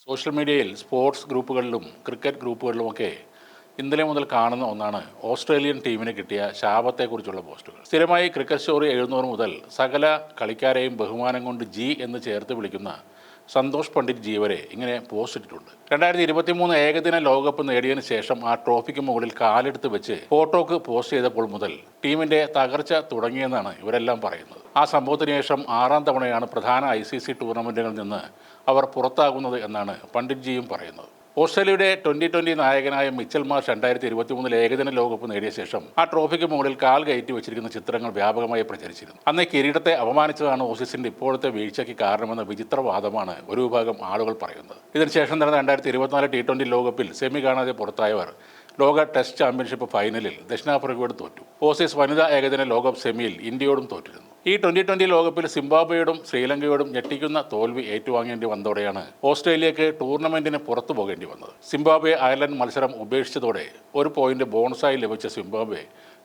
Social മീഡിയയിൽ sports ഗ്രൂപ്പുകളിലും cricket ഗ്രൂപ്പുകളിലുമൊക്കെ ഇന്നലെ മുതൽ കാണുന്ന ഒന്നാണ് ഓസ്ട്രേലിയൻ ടീമിന് കിട്ടിയ ശാപത്തെക്കുറിച്ചുള്ള പോസ്റ്റുകൾ. സ്ഥിരമായി ക്രിക്കറ്റ് സ്റ്റോറി എഴുതുന്നവർ മുതൽ സകല കളിക്കാരെയും ബഹുമാനം കൊണ്ട് ജി എന്ന് ചേർത്ത് വിളിക്കുന്ന സന്തോഷ് പണ്ഡിറ്റ് ജി വരെ ഇങ്ങനെ പോസ്റ്റ് ഇട്ടിട്ടുണ്ട്. 2023 ഏകദിന ലോകകപ്പ് നേടിയതിനു ശേഷം ആ ട്രോഫിക്ക് മുകളിൽ കാലെടുത്ത് വെച്ച് ഫോട്ടോക്ക് പോസ്റ്റ് ചെയ്തപ്പോൾ മുതൽ ടീമിന്റെ തകർച്ച തുടങ്ങിയെന്നാണ് ഇവരെല്ലാം പറയുന്നത്. ആ സംഭവത്തിന് ശേഷം 6ാം തവണയാണ് പ്രധാന ICC ടൂർണമെന്റുകളിൽ നിന്ന് അവർ പുറത്താകുന്നത് എന്നാണ് പണ്ഡിറ്റ് ജിയും പറയുന്നത്. ഓസ്ട്രേലിയയുടെ 2020 നായകനായ മിച്ചൽ മാർഷ് 2023 ഏകദിന ലോകകപ്പ് നേടിയ ശേഷം ആ ട്രോഫിക്ക് മുകളിൽ കാൽ കയറ്റി വെച്ചിരിക്കുന്ന ചിത്രങ്ങൾ വ്യാപകമായി പ്രചരിച്ചിരുന്നു. അന്ന് കിരീടത്തെ അപമാനിച്ചതാണ് ഓസീസിന്റെ ഇപ്പോഴത്തെ വീഴ്ചയ്ക്ക് കാരണമെന്ന വിചിത്രവാദമാണ് ഒരു വിഭാഗം ആളുകൾ പറയുന്നത്. ഇതിനുശേഷം നടന്ന 2024 T20 ലോകകപ്പിൽ സെമി കാണാതെ പുറത്തായവർ ലോക ടെസ്റ്റ് ചാമ്പ്യൻഷിപ്പ് ഫൈനലിൽ ദക്ഷിണാഫ്രിക്കയോട് തോറ്റു. ഓസീസ് വനിതാ ഏകദിന ലോകകപ്പ് സെമിയിൽ ഇന്ത്യയോടും തോറ്റിരുന്നു. ഈ 2020 ലോകകപ്പിൽ സിംബാബ്വേയോടും ശ്രീലങ്കയോടും ഞെട്ടിക്കുന്ന തോൽവി ഏറ്റുവാങ്ങേണ്ടി വന്നതോടെയാണ് ഓസ്ട്രേലിയക്ക് ടൂർണമെന്റിന് പുറത്തു പോകേണ്ടി വന്നത്. സിംബാബ്വെ അയർലൻഡ് മത്സരം ഉപേക്ഷിച്ചതോടെ ഒരു പോയിന്റ് ബോണസായി ലഭിച്ച സിംബാബ്വെ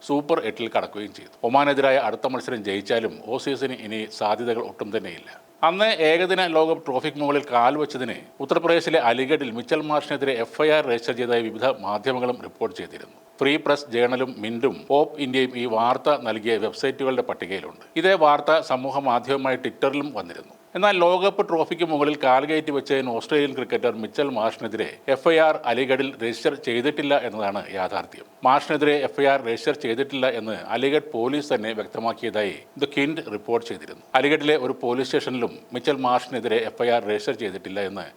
സൂപ്പർ 8ൽ കടക്കുകയും ചെയ്തു. ഒമാനെതിരായ അടുത്ത മത്സരം ജയിച്ചാലും ഓസീസിന് ഇനി സാധ്യതകൾ ഒട്ടും തന്നെയില്ല. അന്ന് ഏകദിന ലോകകപ്പ് ട്രോഫിക്ക് മുകളിൽ കാൽവെച്ചതിന് ഉത്തർപ്രദേശിലെ അലിഗഡിൽ മിച്ചൽ മാർഷിനെതിരെ FIR രജിസ്റ്റർ ചെയ്തതായി വിവിധ മാധ്യമങ്ങളും റിപ്പോർട്ട് ചെയ്തിരുന്നു. ഫ്രീ പ്രസ് ജേണലും മിന്റും പോപ്പ് ഇന്ത്യയും ഈ വാർത്ത നൽകിയ വെബ്സൈറ്റുകളുടെ പട്ടികയിലുണ്ട്. ഇതേ വാർത്ത സമൂഹ മാധ്യമമായി ട്വിറ്ററിലും വന്നിരുന്നു. എന്നാൽ ലോകകപ്പ് ട്രോഫിക്ക് മുകളിൽ കാൽകയറ്റി വെച്ചതിന് ഓസ്ട്രേലിയൻ ക്രിക്കറ്റർ മിച്ചൽ മാർഷിനെതിരെ FIR അലിഗഡിൽ രജിസ്റ്റർ ചെയ്തിട്ടില്ല എന്നതാണ് യാഥാർത്ഥ്യം. മാർഷിനെതിരെ FIR രജിസ്റ്റർ ചെയ്തിട്ടില്ല എന്ന് അലിഗഡ് പോലീസ് തന്നെ വ്യക്തമാക്കിയതായി ദ കിൻഡ് റിപ്പോർട്ട് ചെയ്തിരുന്നു. അലിഗഡിലെ ഒരു പോലീസ് സ്റ്റേഷനിലും മിച്ചൽ മാർഷിനെതിരെ FIR രജിസ്റ്റർ ചെയ്തിട്ടില്ല എന്ന്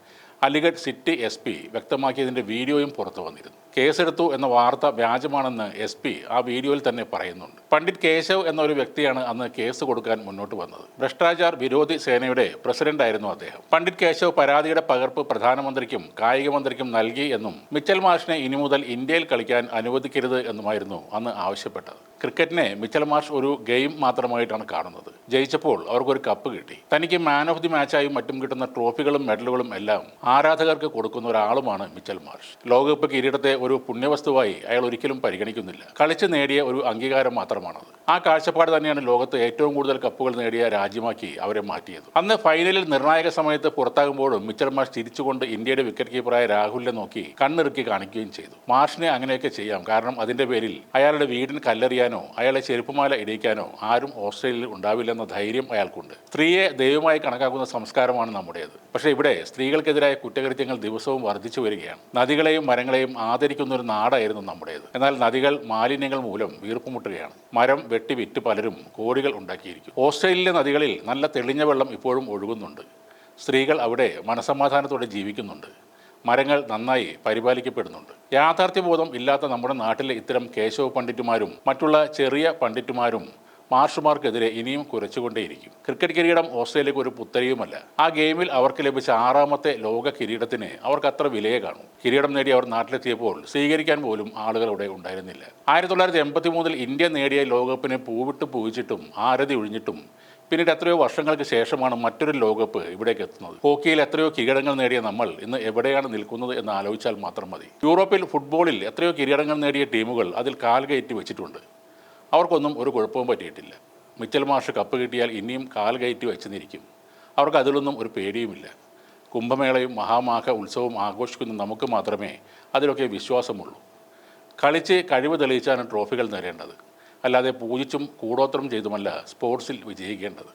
അലിഗഡ് സിറ്റി SP വ്യക്തമാക്കിയതിൻ്റെ വീഡിയോയും പുറത്തു വന്നിരുന്നു. കേസെടുത്തു എന്ന വാർത്ത വ്യാജമാണെന്ന് SP ആ വീഡിയോയിൽ തന്നെ പറയുന്നുണ്ട്. പണ്ഡിറ്റ് കേശവ് എന്ന ഒരു വ്യക്തിയാണ് അന്ന് കേസ് കൊടുക്കാൻ മുന്നോട്ട് വന്നത്. ഭ്രഷ്ടാചാർ വിരോധി സേനയുടെ പ്രസിഡന്റ് ആയിരുന്നു അദ്ദേഹം. പണ്ഡിറ്റ് കേശവ് പരാതിയുടെ പകർപ്പ് പ്രധാനമന്ത്രിക്കും കായിക മന്ത്രിക്കും നൽകി എന്നും മിച്ചൽ മാർഷിനെ ഇനി മുതൽ ഇന്ത്യയിൽ കളിക്കാൻ അനുവദിക്കരുത് എന്നുമായിരുന്നു അന്ന് ആവശ്യപ്പെട്ടത്. ക്രിക്കറ്റിനെ മിച്ചൽ മാർഷ് ഒരു ഗെയിം മാത്രമായിട്ടാണ് കാണുന്നത്. ജയിച്ചപ്പോൾ അവർക്കൊരു കപ്പ് കിട്ടി. തനിക്ക് മാൻ ഓഫ് ദി മാച്ചായും മറ്റും കിട്ടുന്ന ട്രോഫികളും മെഡലുകളും എല്ലാം ആരാധകർക്ക് കൊടുക്കുന്ന ഒരാളുമാണ് മിച്ചൽ മാർഷ്. ലോകകപ്പ് കിരീടത്തെ ഒരു പുണ്യവസ്തുവായി അയാൾ ഒരിക്കലും പരിഗണിക്കുന്നില്ല. കളിച്ച് നേടിയ ഒരു അംഗീകാരം മാത്രമാണത്. ആ കാഴ്ചപ്പാട് തന്നെയാണ് ലോകത്ത് ഏറ്റവും കൂടുതൽ കപ്പുകൾ നേടിയ രാജ്യമാക്കി അവരെ മാറ്റിയത്. അന്ന് ഫൈനലിൽ നിർണായക സമയത്ത് പുറത്താകുമ്പോഴും മിച്ചൽ മാർഷ് തിരിച്ചുകൊണ്ട് ഇന്ത്യയുടെ വിക്കറ്റ് കീപ്പറായ രാഹുലിനെ നോക്കി കണ്ണിറുക്കി കാണിക്കുകയും ചെയ്തു. മാർഷിനെ അങ്ങനെയൊക്കെ ചെയ്യാം, കാരണം അതിന്റെ പേരിൽ അയാളുടെ വീടിന് കല്ലെറിയാനോ അയാളെ ചെരുപ്പുമാല ഇടിക്കാനോ ആരും ഓസ്ട്രേലിയയിൽ ഉണ്ടാവില്ലെന്ന ധൈര്യം അയാൾക്കുണ്ട്. സ്ത്രീയെ ദൈവമായി കണക്കാക്കുന്ന സംസ്കാരമാണ് നമ്മുടേത്. പക്ഷേ ഇവിടെ സ്ത്രീകൾക്കെതിരായ കുറ്റകൃത്യങ്ങൾ ദിവസവും വർദ്ധിച്ചു വരികയാണ്. നദികളെയും മരങ്ങളെയും ആദരിക്കുന്ന ഒരു നാടായിരുന്നു നമ്മുടേത്. എന്നാൽ നദികൾ മാലിന്യങ്ങൾ മൂലം വീർപ്പുമുട്ടുകയാണ്. മരം വെട്ടി വിറ്റ് പലരും കോടികൾ ഉണ്ടാക്കിയിരിക്കും. ഓസ്ട്രേലിയയിലെ നദികളിൽ നല്ല തെളിഞ്ഞ വെള്ളം ഇപ്പോഴും ഒഴുകുന്നുണ്ട്. സ്ത്രീകൾ അവിടെ മനസമാധാനത്തോടെ ജീവിക്കുന്നുണ്ട്. മരങ്ങൾ നന്നായി പരിപാലിക്കപ്പെടുന്നുണ്ട്. യാഥാർത്ഥ്യബോധം ഇല്ലാത്ത നമ്മുടെ നാട്ടിലെ ഇത്തരം കേശവ് പണ്ഡിറ്റുമാരും മറ്റുള്ള ചെറിയ പണ്ഡിറ്റുമാരും മാർഷുമാർക്കെതിരെ ഇനിയും കുരച്ചുകൊണ്ടേയിരിക്കും. ക്രിക്കറ്റ് കിരീടം ഓസ്ട്രേലിയക്ക് ഒരു പുത്തരിയുമല്ല. ആ ഗെയിമിൽ അവർക്ക് ലഭിച്ച 6ാമത്തെ ലോക കിരീടത്തിന് അവർക്ക് അത്ര വിലയെ കാണും. കിരീടം നേടി അവർ നാട്ടിലെത്തിയപ്പോൾ സ്വീകരിക്കാൻ പോലും ആളുകൾ അവിടെ ഉണ്ടായിരുന്നില്ല. 1983 ഇന്ത്യ നേടിയ ലോകകപ്പിനെ പൂവിട്ട് പൂജിച്ചിട്ടും ആരതി ഒഴിഞ്ഞിട്ടും പിന്നീട് എത്രയോ വർഷങ്ങൾക്ക് ശേഷമാണ് മറ്റൊരു ലോകകപ്പ് ഇവിടേക്ക് എത്തുന്നത്. ഹോക്കിയിൽ എത്രയോ കിരീടങ്ങൾ നേടിയ നമ്മൾ ഇന്ന് എവിടെയാണ് നിൽക്കുന്നത് എന്ന് ആലോചിച്ചാൽ മാത്രം മതി. യൂറോപ്പിൽ ഫുട്ബോളിൽ എത്രയോ കിരീടങ്ങൾ നേടിയ ടീമുകൾ അതിൽ കാൽ കയറ്റി വെച്ചിട്ടുണ്ട്. അവർക്കൊന്നും ഒരു കുഴപ്പവും പറ്റിയിട്ടില്ല. മിച്ചൽ മാർഷ് കപ്പ് കിട്ടിയാൽ ഇനിയും കാൽ കയറ്റി വെച്ചെന്നിരിക്കും. അവർക്ക് അതിലൊന്നും ഒരു പേടിയുമില്ല. കുംഭമേളയും മഹാമാഘ ഉത്സവവും ആഘോഷിക്കുന്ന നമുക്ക് മാത്രമേ അതിലൊക്കെ വിശ്വാസമുള്ളൂ. കളിച്ച് കഴിവ് തെളിയിച്ചാണ് ട്രോഫികൾ നേടേണ്ടത്. അല്ലാതെ പൂജിച്ചും കൂടോത്രം ചെയ്തുമല്ല സ്പോർട്സിൽ വിജയിക്കേണ്ടത്.